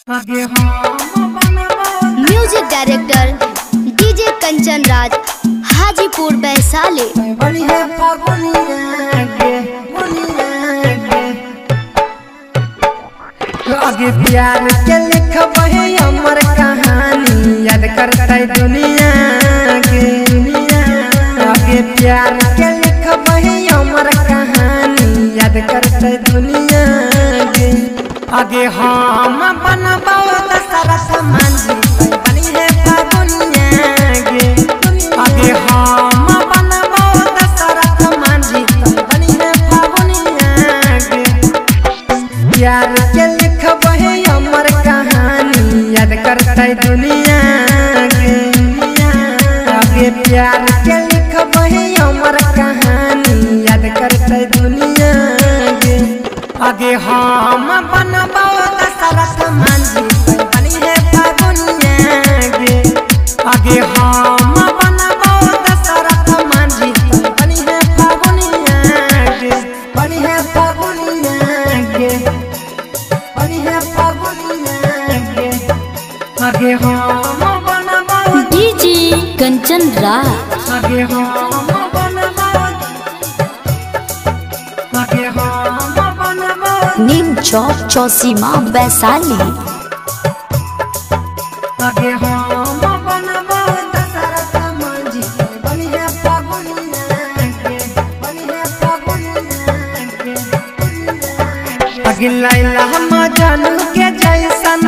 Music director DJ Kanchan Raj, Hajipur Vaishali. आगे प्यार के लिखबे हमर कहानी, याद करते दुनिया के। आगे प्यार के लिखबे हमर कहानी, याद करते दुनिया के। आगे हम बनबो दशरथ मांझी, बनी है दुनिया के। आगे हम बनबो दशरथ मांझी, बनी है दुनिया के। प्यार के लिखबे हमर कहानी, याद करते दुनिया के। आगे प्यार के लिखबे हमर कहानी, याद करते दुनिया के। आगे हम बनबो दशरथ मांझी, बनी है दुनिया के। आगे हम बनबो दशरथ मांझी, बनी है दुनिया के। बनी है दुनिया के। आगे हम बनबो डीजे कंचन राज। आगे हम बनबो, आगे हम बनबो, नीम चौक चौसीमा वैशाली। आगे हम बनबो दशरथ मांझी, बनी है दुनिया के। बनी है दुनिया के। आगे लैला हम जानू के जैसन,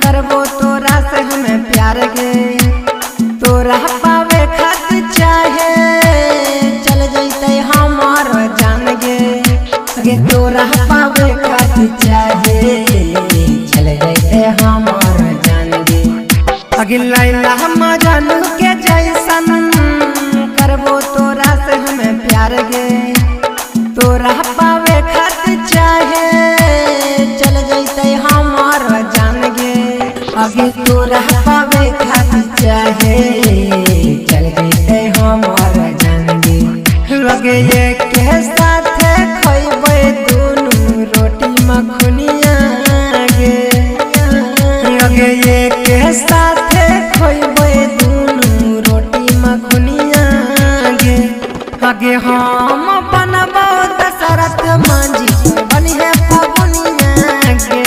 करबो तोरा से हमें प्यार गे। तोरा पावे खातिर चाहे चल जैते हमार जान गे। आगे तोरा पावे खातिर चाहे चल जैते हमार जान गे। आगे लैला हम जानू के जैसन, करबो तोरा से हमें प्यार गे। तोरा पावे खातिर चाहे चल जैते हमार जान गे। आगे तोरा पावे खातिर चाहे चल जैते हमार जान गे। लगे ये के साथ खइबे दुनू रोटी मखनिया गे। लगे ये के साथ खइबे दुनू रोटी मखनिया गे। आगे हम बनबो दशरथ मांझी, बनी है दुनिया के।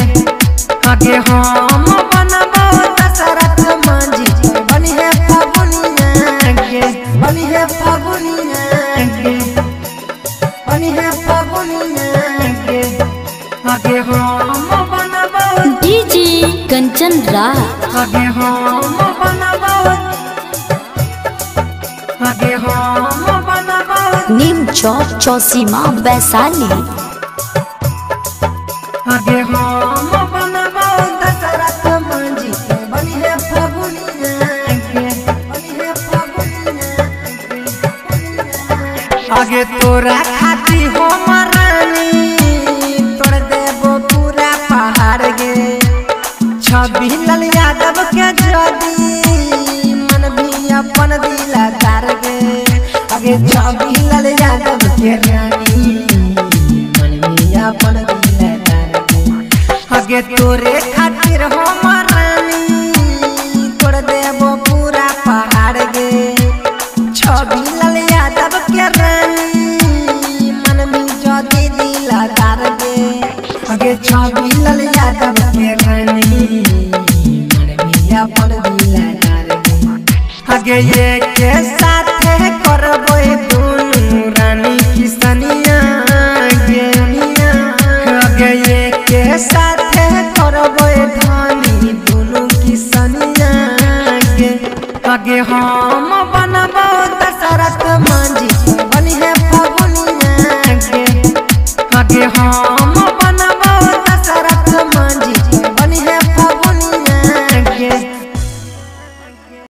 आगे हम बनबो दशरथ मांझी, बनी है दुनिया के। बनी है दुनिया के। बनी है दुनिया के। आगे हम बनबो डीजे कंचन राज। आगे हम बनबो, आगे हम बनबो, नीम चौक चौसीमा वैशाली। आगे हम बनबो दशरथ मांझी, बनी है दुनिया के। बनी है दुनिया के। आगे तोरा खाती हो रानी, तोड़ देबो पूरा पहाड़ गे। छवि लाल यादव के जदी मन भी अपन दिलदार गे। आगे छवि लाल यादव के रानी मन भी अपन दिलदार गे। आगे तोरे खातिर हम रानी, तोड़ देबो पूरा पहाड़ गे। छवि लाल यादव के रानी मन भी जदी दिलदार गे। आगे छवि लाल यादव के रानी मन भी अपन दिलदार गे। आगे ये के साथ करबो दुनू रानी किसनिया गे। आगे ये के साथ करबो धानी दुनू किसनिया गे। आगे हम बनबो दशरथ मांझी, बनी है दुनिया के। आगे हम